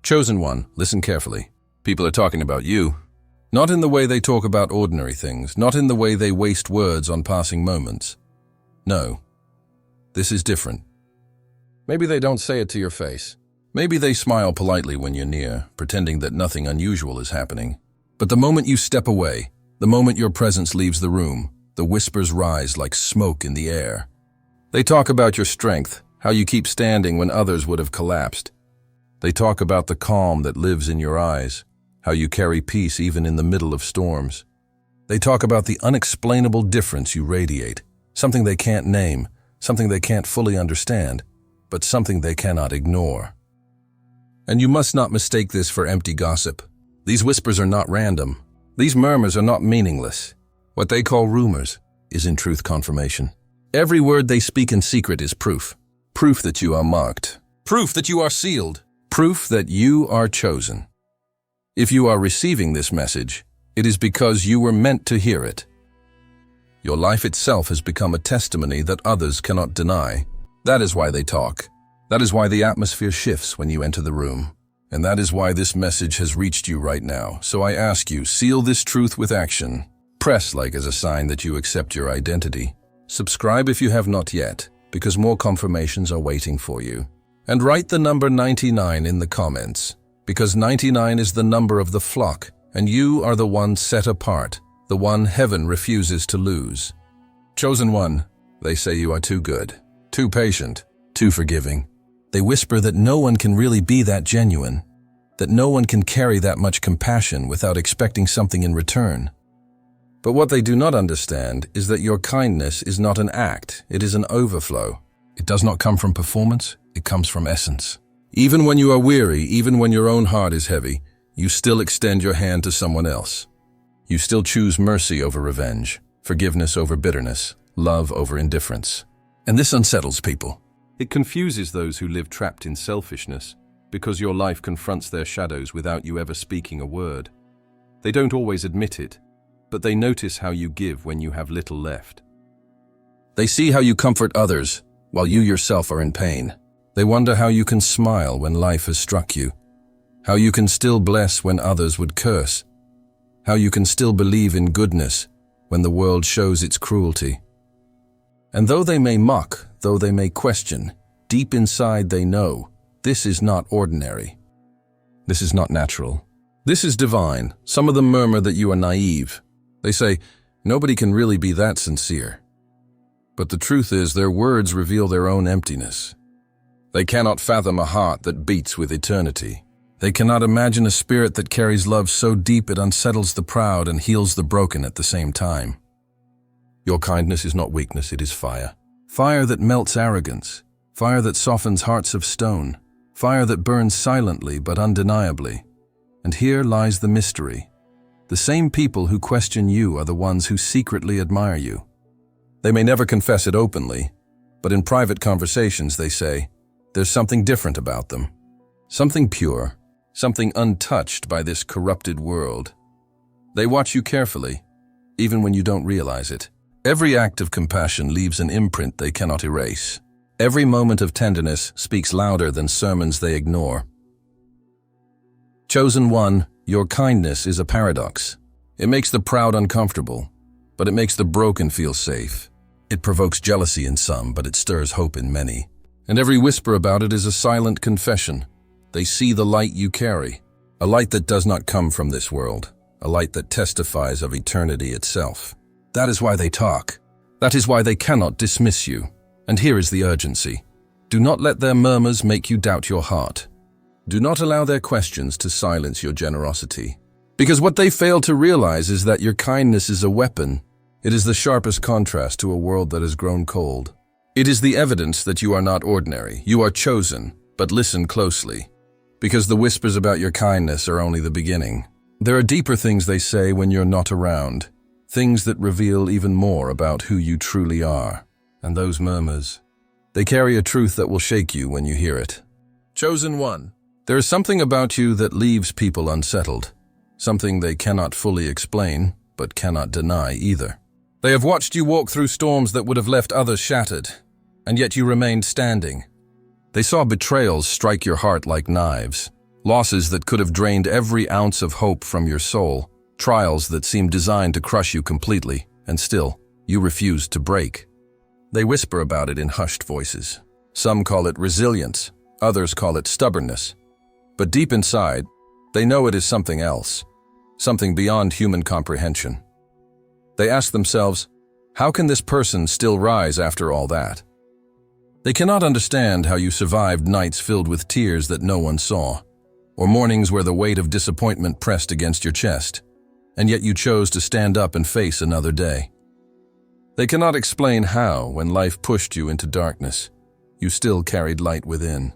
Chosen one, listen carefully. People are talking about you. Not in the way they talk about ordinary things, not in the way they waste words on passing moments. No, this is different. Maybe they don't say it to your face. Maybe they smile politely when you're near, pretending that nothing unusual is happening. But the moment you step away, the moment your presence leaves the room, the whispers rise like smoke in the air. They talk about your strength, how you keep standing when others would have collapsed. They talk about the calm that lives in your eyes, how you carry peace even in the middle of storms. They talk about the unexplainable difference you radiate, something they can't name, something they can't fully understand, but something they cannot ignore. And you must not mistake this for empty gossip. These whispers are not random. These murmurs are not meaningless. What they call rumors is in truth confirmation. Every word they speak in secret is proof. Proof that you are marked. Proof that you are sealed. Proof that you are chosen. If you are receiving this message, it is because you were meant to hear it. Your life itself has become a testimony that others cannot deny. That is why they talk. That is why the atmosphere shifts when you enter the room. And that is why this message has reached you right now. So I ask you, seal this truth with action. Press like as a sign that you accept your identity. Subscribe if you have not yet, because more confirmations are waiting for you. And write the number 99 in the comments, because 99 is the number of the flock, and you are the one set apart, the one heaven refuses to lose. Chosen one, they say you are too good, too patient, too forgiving. They whisper that no one can really be that genuine, that no one can carry that much compassion without expecting something in return. But what they do not understand is that your kindness is not an act, it is an overflow. It does not come from performance, it comes from essence. Even when you are weary, even when your own heart is heavy, you still extend your hand to someone else. You still choose mercy over revenge, forgiveness over bitterness, love over indifference. And this unsettles people. It confuses those who live trapped in selfishness, because your life confronts their shadows without you ever speaking a word. They don't always admit it, but they notice how you give when you have little left. They see how you comfort others while you yourself are in pain. They wonder how you can smile when life has struck you, how you can still bless when others would curse, how you can still believe in goodness when the world shows its cruelty. And though they may mock, though they may question, deep inside they know this is not ordinary. This is not natural. This is divine. Some of them murmur that you are naive. They say, nobody can really be that sincere. But the truth is, their words reveal their own emptiness. They cannot fathom a heart that beats with eternity. They cannot imagine a spirit that carries love so deep it unsettles the proud and heals the broken at the same time. Your kindness is not weakness, it is fire. Fire that melts arrogance. Fire that softens hearts of stone. Fire that burns silently but undeniably. And here lies the mystery. The same people who question you are the ones who secretly admire you. They may never confess it openly, but in private conversations they say, there's something different about them. Something pure, something untouched by this corrupted world. They watch you carefully, even when you don't realize it. Every act of compassion leaves an imprint they cannot erase. Every moment of tenderness speaks louder than sermons they ignore. Chosen one, your kindness is a paradox. It makes the proud uncomfortable, but it makes the broken feel safe. It provokes jealousy in some, but it stirs hope in many. And every whisper about it is a silent confession. They see the light you carry, a light that does not come from this world, a light that testifies of eternity itself. That is why they talk. That is why they cannot dismiss you. And here is the urgency. Do not let their murmurs make you doubt your heart. Do not allow their questions to silence your generosity. Because what they fail to realize is that your kindness is a weapon. It is the sharpest contrast to a world that has grown cold. It is the evidence that you are not ordinary. You are chosen, but listen closely. Because the whispers about your kindness are only the beginning. There are deeper things they say when you're not around. Things that reveal even more about who you truly are. And those murmurs, they carry a truth that will shake you when you hear it. Chosen one, there is something about you that leaves people unsettled. Something they cannot fully explain, but cannot deny either. They have watched you walk through storms that would have left others shattered, and yet you remained standing. They saw betrayals strike your heart like knives, Losses that could have drained every ounce of hope from your soul. Trials that seemed designed to crush you completely, and still, you refused to break. They whisper about it in hushed voices. Some call it resilience, others call it stubbornness. But deep inside, they know it is something else, something beyond human comprehension. They ask themselves, how can this person still rise after all that? They cannot understand how you survived nights filled with tears that no one saw, or mornings where the weight of disappointment pressed against your chest, and yet you chose to stand up and face another day. They cannot explain how, when life pushed you into darkness, you still carried light within.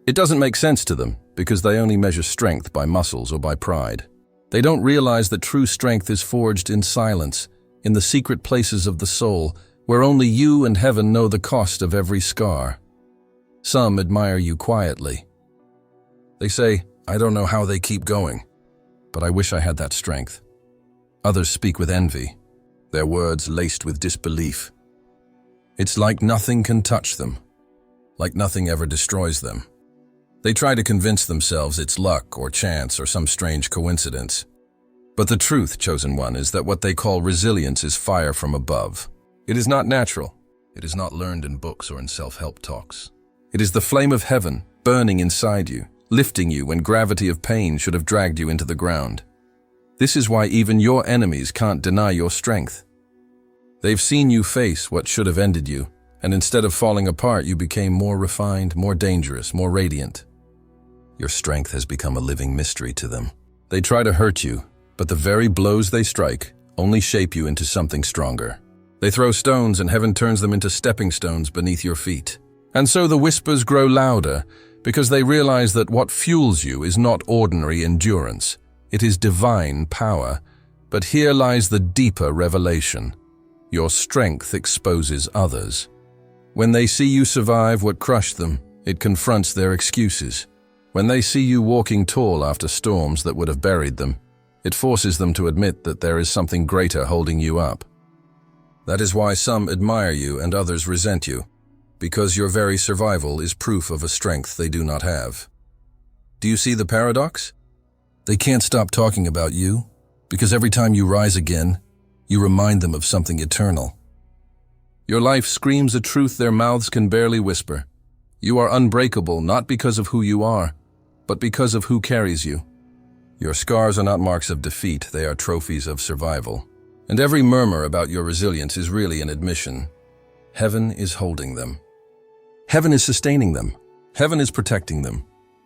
It doesn't make sense to them because they only measure strength by muscles or by pride. They don't realize that true strength is forged in silence, in the secret places of the soul, where only you and heaven know the cost of every scar. Some admire you quietly. They say, I don't know how they keep going, but I wish I had that strength. Others speak with envy, their words laced with disbelief. It's like nothing can touch them, like nothing ever destroys them. They try to convince themselves it's luck or chance or some strange coincidence. But the truth, chosen one, is that what they call resilience is fire from above. It is not natural. It is not learned in books or in self-help talks. It is the flame of heaven burning inside you, lifting you when gravity of pain should have dragged you into the ground. This is why even your enemies can't deny your strength. They've seen you face what should have ended you, and instead of falling apart, you became more refined, more dangerous, more radiant. Your strength has become a living mystery to them. They try to hurt you, but the very blows they strike only shape you into something stronger. They throw stones and heaven turns them into stepping stones beneath your feet. And so the whispers grow louder because they realize that what fuels you is not ordinary endurance. It is divine power. But here lies the deeper revelation. Your strength exposes others. When they see you survive what crushed them, it confronts their excuses. When they see you walking tall after storms that would have buried them, it forces them to admit that there is something greater holding you up. That is why some admire you and others resent you, because your very survival is proof of a strength they do not have. Do you see the paradox? They can't stop talking about you, because every time you rise again, you remind them of something eternal. Your life screams a truth their mouths can barely whisper. You are unbreakable not because of who you are, but because of who carries you. Your scars are not marks of defeat, they are trophies of survival. And every murmur about your resilience is really an admission. Heaven is holding them. Heaven is sustaining them. Heaven is protecting them.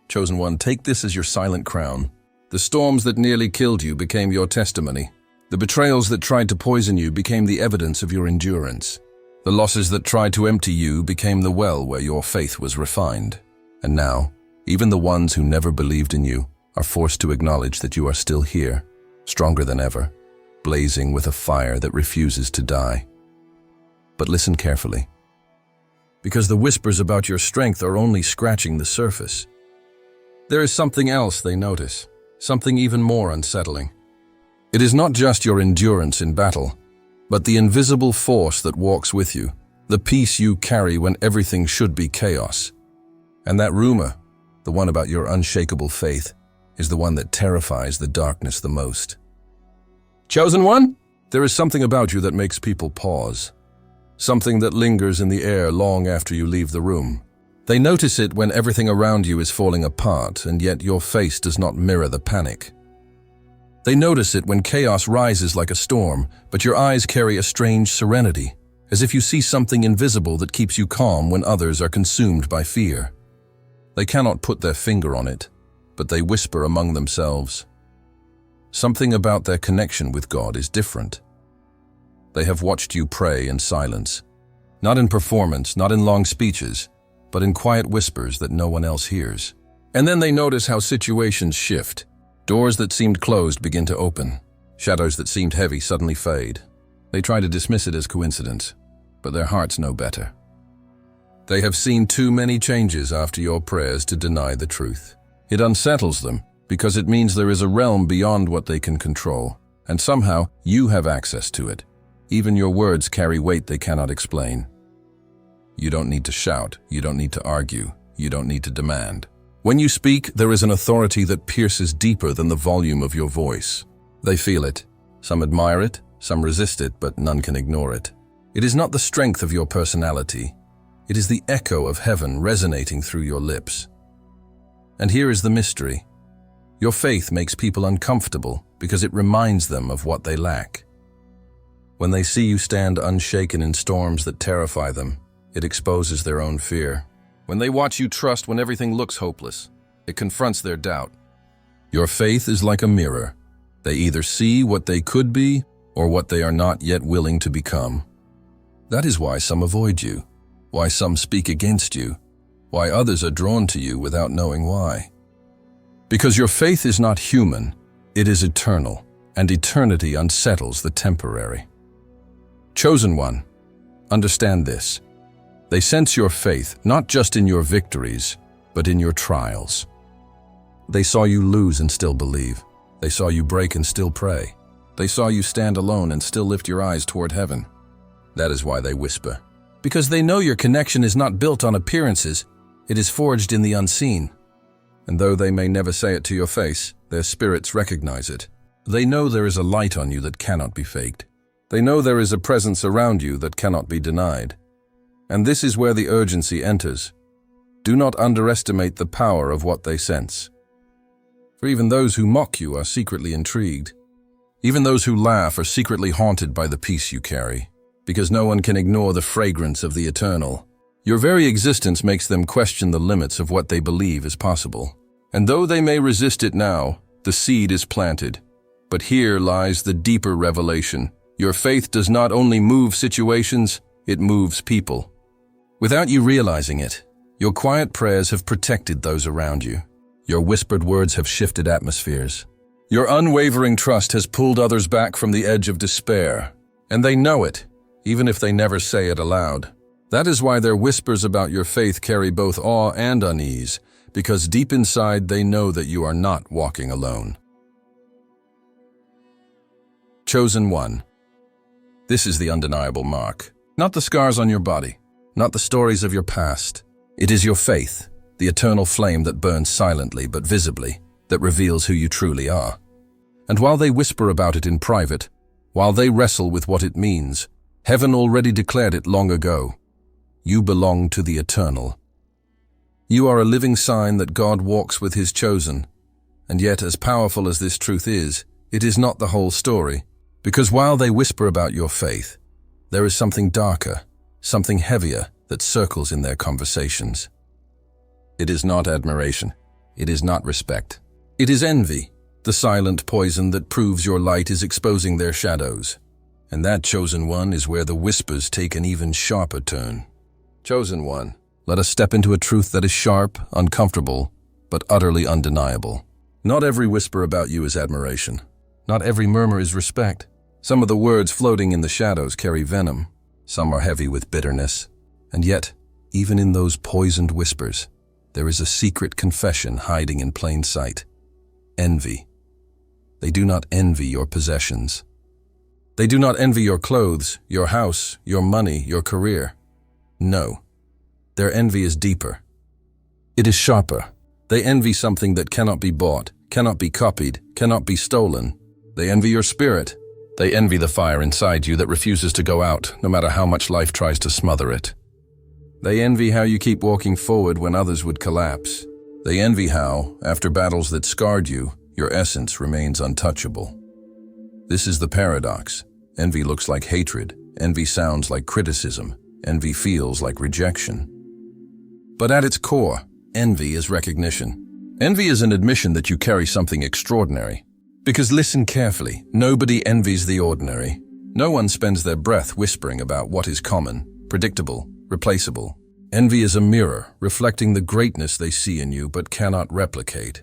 Chosen one, take this as your silent crown. The storms that nearly killed you became your testimony. The betrayals that tried to poison you became the evidence of your endurance. The losses that tried to empty you became the well where your faith was refined. And now, even the ones who never believed in you are forced to acknowledge that you are still here, stronger than ever, blazing with a fire that refuses to die. But listen carefully, because the whispers about your strength are only scratching the surface. There is something else they notice, something even more unsettling. It is not just your endurance in battle, but the invisible force that walks with you, the peace you carry when everything should be chaos. And that rumor, the one about your unshakable faith, is the one that terrifies the darkness the most. Chosen one, there is something about you that makes people pause. Something that lingers in the air long after you leave the room. They notice it when everything around you is falling apart, and yet your face does not mirror the panic. They notice it when chaos rises like a storm, but your eyes carry a strange serenity, as if you see something invisible that keeps you calm when others are consumed by fear. They cannot put their finger on it, but they whisper among themselves. Something about their connection with God is different. They have watched you pray in silence, not in performance, not in long speeches, but in quiet whispers that no one else hears. And then they notice how situations shift. Doors that seemed closed begin to open. Shadows that seemed heavy suddenly fade. They try to dismiss it as coincidence, but their hearts know better. They have seen too many changes after your prayers to deny the truth. It unsettles them because it means there is a realm beyond what they can control, and somehow you have access to it. Even your words carry weight they cannot explain. You don't need to shout, you don't need to argue, you don't need to demand. When you speak, there is an authority that pierces deeper than the volume of your voice. They feel it. Some admire it, some resist it, but none can ignore it. It is not the strength of your personality. It is the echo of heaven resonating through your lips. And here is the mystery. Your faith makes people uncomfortable because it reminds them of what they lack. When they see you stand unshaken in storms that terrify them, it exposes their own fear. When they watch you trust when everything looks hopeless, it confronts their doubt. Your faith is like a mirror. They either see what they could be or what they are not yet willing to become. That is why some avoid you, why some speak against you, why others are drawn to you without knowing why. Because your faith is not human, it is eternal, and eternity unsettles the temporary. Chosen one, understand this. They sense your faith not just in your victories, but in your trials. They saw you lose and still believe. They saw you break and still pray. They saw you stand alone and still lift your eyes toward heaven. That is why they whisper. Because they know your connection is not built on appearances, it is forged in the unseen. And though they may never say it to your face, their spirits recognize it. They know there is a light on you that cannot be faked. They know there is a presence around you that cannot be denied. And this is where the urgency enters. Do not underestimate the power of what they sense. For even those who mock you are secretly intrigued. Even those who laugh are secretly haunted by the peace you carry, because no one can ignore the fragrance of the eternal. Your very existence makes them question the limits of what they believe is possible. And though they may resist it now, the seed is planted. But here lies the deeper revelation. Your faith does not only move situations, it moves people. Without you realizing it, your quiet prayers have protected those around you. Your whispered words have shifted atmospheres. Your unwavering trust has pulled others back from the edge of despair. And they know it, even if they never say it aloud. That is why their whispers about your faith carry both awe and unease, because deep inside they know that you are not walking alone. Chosen one. This is the undeniable mark. Not the scars on your body, not the stories of your past. It is your faith, the eternal flame that burns silently but visibly, that reveals who you truly are. And while they whisper about it in private, while they wrestle with what it means, heaven already declared it long ago. You belong to the eternal. You are a living sign that God walks with his chosen. And yet, as powerful as this truth is, it is not the whole story. Because while they whisper about your faith, there is something darker, something heavier that circles in their conversations. It is not admiration. It is not respect. It is envy, the silent poison that proves your light is exposing their shadows. And that, chosen one, is where the whispers take an even sharper turn. Chosen one, let us step into a truth that is sharp, uncomfortable, but utterly undeniable. Not every whisper about you is admiration. Not every murmur is respect. Some of the words floating in the shadows carry venom. Some are heavy with bitterness. And yet, even in those poisoned whispers, there is a secret confession hiding in plain sight. Envy. They do not envy your possessions. They do not envy your clothes, your house, your money, your career. No. Their envy is deeper. It is sharper. They envy something that cannot be bought, cannot be copied, cannot be stolen. They envy your spirit. They envy the fire inside you that refuses to go out, no matter how much life tries to smother it. They envy how you keep walking forward when others would collapse. They envy how, after battles that scarred you, your essence remains untouchable. This is the paradox. Envy looks like hatred. Envy sounds like criticism. Envy feels like rejection. But at its core, envy is recognition. Envy is an admission that you carry something extraordinary. Because listen carefully, nobody envies the ordinary. No one spends their breath whispering about what is common, predictable, replaceable. Envy is a mirror, reflecting the greatness they see in you but cannot replicate.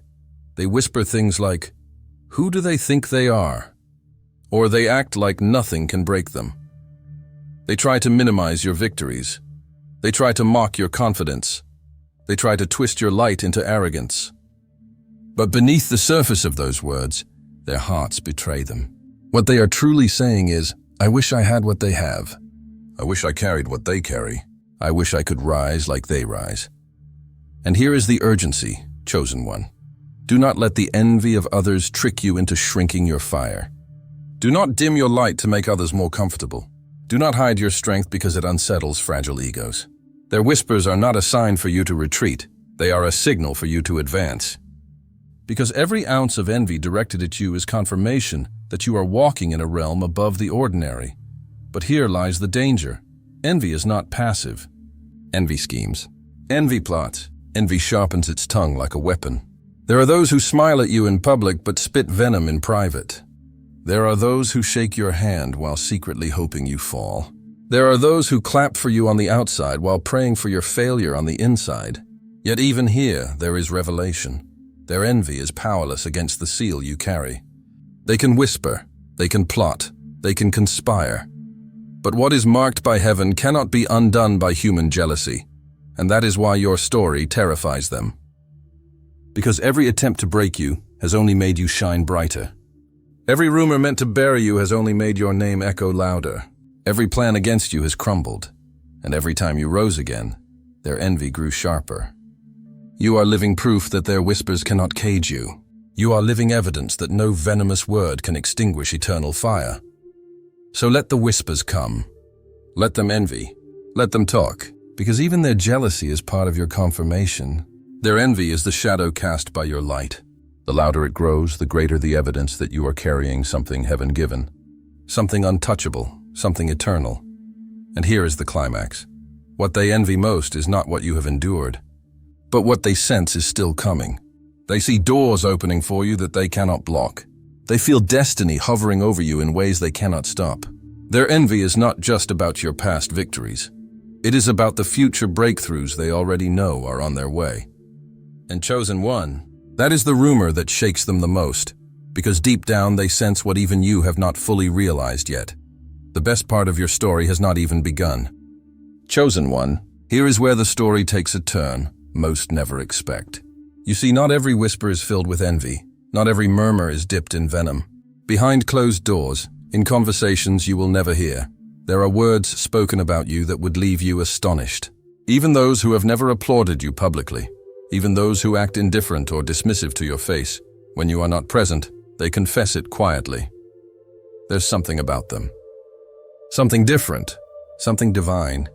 They whisper things like, "Who do they think they are?" Or they act like nothing can break them. They try to minimize your victories. They try to mock your confidence. They try to twist your light into arrogance. But beneath the surface of those words, their hearts betray them. What they are truly saying is, "I wish I had what they have. I wish I carried what they carry. I wish I could rise like they rise." And here is the urgency. Chosen one. Do not let the envy of others trick you into shrinking your fire. Do not dim your light to make others more comfortable. Do not hide your strength because it unsettles fragile egos. Their whispers are not a sign for you to retreat. They are a signal for you to advance. Because every ounce of envy directed at you is confirmation that you are walking in a realm above the ordinary. But here lies the danger. Envy is not passive. Envy schemes. Envy plots. Envy sharpens its tongue like a weapon. There are those who smile at you in public but spit venom in private. There are those who shake your hand while secretly hoping you fall. There are those who clap for you on the outside while praying for your failure on the inside. Yet even here, there is revelation. Their envy is powerless against the seal you carry. They can whisper, they can plot, they can conspire. But what is marked by heaven cannot be undone by human jealousy, and that is why your story terrifies them. Because every attempt to break you has only made you shine brighter. Every rumor meant to bury you has only made your name echo louder. Every plan against you has crumbled, and every time you rose again, their envy grew sharper. You are living proof that their whispers cannot cage you. You are living evidence that no venomous word can extinguish eternal fire. So let the whispers come. Let them envy. Let them talk, because even their jealousy is part of your confirmation. Their envy is the shadow cast by your light. The louder it grows, the greater the evidence that you are carrying something heaven-given, something untouchable, something eternal. And here is the climax. What they envy most is not what you have endured, but what they sense is still coming. They see doors opening for you that they cannot block. They feel destiny hovering over you in ways they cannot stop. Their envy is not just about your past victories. It is about the future breakthroughs they already know are on their way. And chosen one, that is the rumor that shakes them the most, because deep down they sense what even you have not fully realized yet. The best part of your story has not even begun. Chosen one, here is where the story takes a turn most never expect. You see, not every whisper is filled with envy. Not every murmur is dipped in venom. Behind closed doors, in conversations you will never hear, there are words spoken about you that would leave you astonished. Even those who have never applauded you publicly, even those who act indifferent or dismissive to your face, when you are not present, they confess it quietly. There's something about them. Something different, something divine.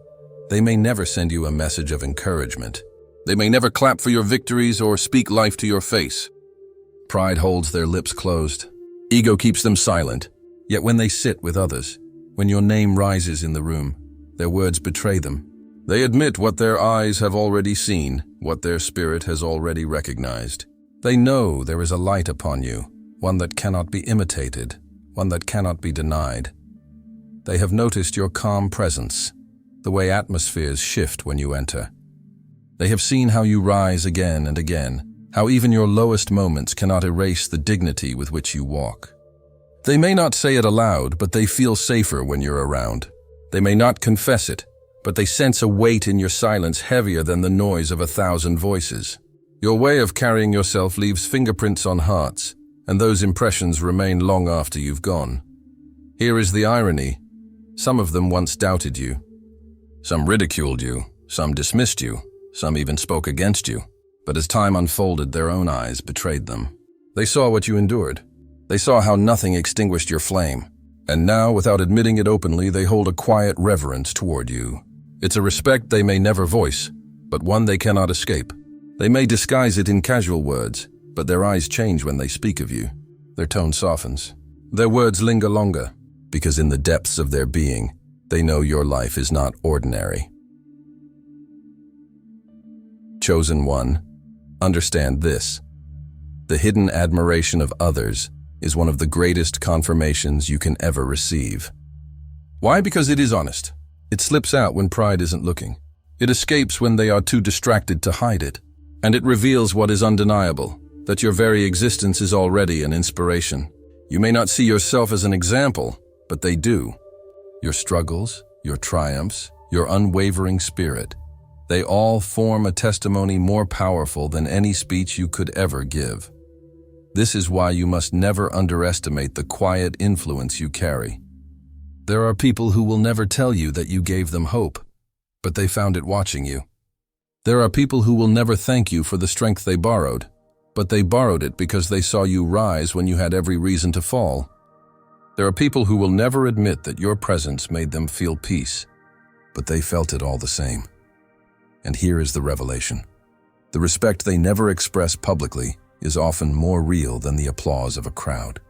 They may never send you a message of encouragement. They may never clap for your victories or speak life to your face. Pride holds their lips closed. Ego keeps them silent. Yet when they sit with others, when your name rises in the room, their words betray them. They admit what their eyes have already seen, what their spirit has already recognized. They know there is a light upon you, one that cannot be imitated, one that cannot be denied. They have noticed your calm presence, the way atmospheres shift when you enter. They have seen how you rise again and again, how even your lowest moments cannot erase the dignity with which you walk. They may not say it aloud, but they feel safer when you're around. They may not confess it, but they sense a weight in your silence heavier than the noise of 1,000 voices. Your way of carrying yourself leaves fingerprints on hearts, and those impressions remain long after you've gone. Here is the irony. Some of them once doubted you. Some ridiculed you, some dismissed you, some even spoke against you. But as time unfolded, their own eyes betrayed them. They saw what you endured. They saw how nothing extinguished your flame. And now, without admitting it openly, they hold a quiet reverence toward you. It's a respect they may never voice, but one they cannot escape. They may disguise it in casual words, but their eyes change when they speak of you. Their tone softens. Their words linger longer, because in the depths of their being, they know your life is not ordinary. Chosen one, understand this. The hidden admiration of others is one of the greatest confirmations you can ever receive. Why? Because it is honest. It slips out when pride isn't looking. It escapes when they are too distracted to hide it. And it reveals what is undeniable, that your very existence is already an inspiration. You may not see yourself as an example, but they do. Your struggles, your triumphs, your unwavering spirit, they all form a testimony more powerful than any speech you could ever give. This is why you must never underestimate the quiet influence you carry. There are people who will never tell you that you gave them hope, but they found it watching you. There are people who will never thank you for the strength they borrowed, but they borrowed it because they saw you rise when you had every reason to fall. There are people who will never admit that your presence made them feel peace, but they felt it all the same. And here is the revelation. The respect they never express publicly is often more real than the applause of a crowd.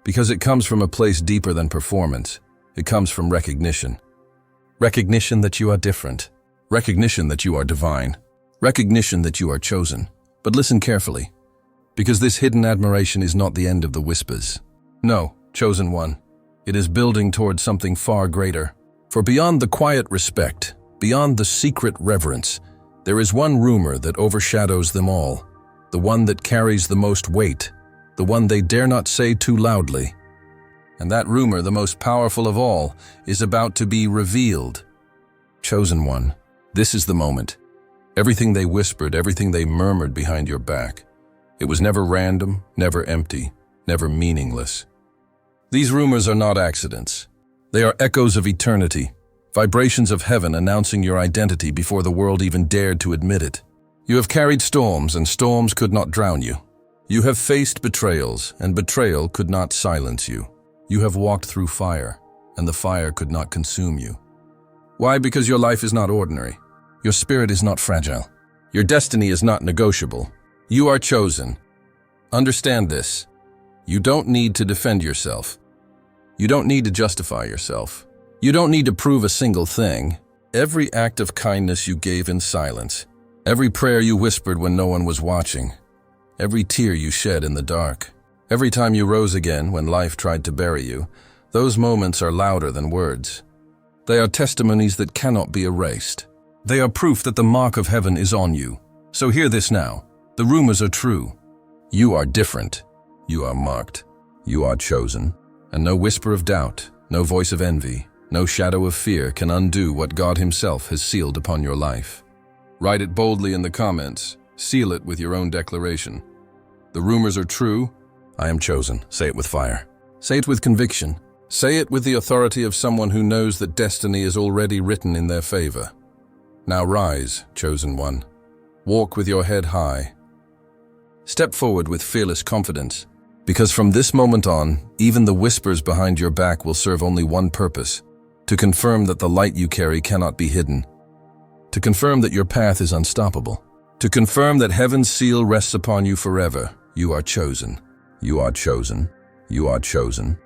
Because it comes from a place deeper than performance, it comes from recognition. Recognition that you are different. Recognition that you are divine. Recognition that you are chosen. But listen carefully, because this hidden admiration is not the end of the whispers. No, chosen one. It is building towards something far greater. For beyond the quiet respect, beyond the secret reverence, there is one rumor that overshadows them all, the one that carries the most weight, the one they dare not say too loudly. And that rumor, the most powerful of all, is about to be revealed. Chosen one, this is the moment. Everything they whispered, everything they murmured behind your back, it was never random, never empty, never meaningless. These rumors are not accidents. They are echoes of eternity, vibrations of heaven announcing your identity before the world even dared to admit it. You have carried storms, and storms could not drown you. You have faced betrayals, and betrayal could not silence you. You have walked through fire, and the fire could not consume you. Why? Because your life is not ordinary. Your spirit is not fragile. Your destiny is not negotiable. You are chosen. Understand this. You don't need to defend yourself. You don't need to justify yourself. You don't need to prove a single thing. Every act of kindness you gave in silence, every prayer you whispered when no one was watching, every tear you shed in the dark, every time you rose again when life tried to bury you, those moments are louder than words. They are testimonies that cannot be erased. They are proof that the mark of heaven is on you. So hear this now. The rumors are true. You are different. You are marked. You are chosen. And no whisper of doubt, no voice of envy, no shadow of fear can undo what God Himself has sealed upon your life. Write it boldly in the comments. Seal it with your own declaration. The rumors are true. I am chosen. Say it with fire. Say it with conviction. Say it with the authority of someone who knows that destiny is already written in their favor. Now rise, chosen one. Walk with your head high. Step forward with fearless confidence, because from this moment on, even the whispers behind your back will serve only one purpose: to confirm that the light you carry cannot be hidden, to confirm that your path is unstoppable, to confirm that heaven's seal rests upon you forever. You are chosen. You are chosen. You are chosen.